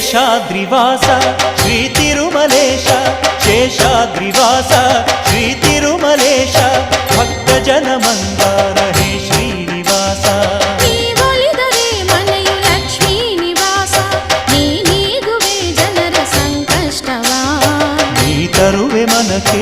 శేషాద్రివాస శ్రీ తిరుమలేశ శేషాద్రివాస శ్రీ తిరుమలేశ భక్తజన మందార హే శ్రీనివాಸ ತರುವೆ ಮನಕ್ಕೆ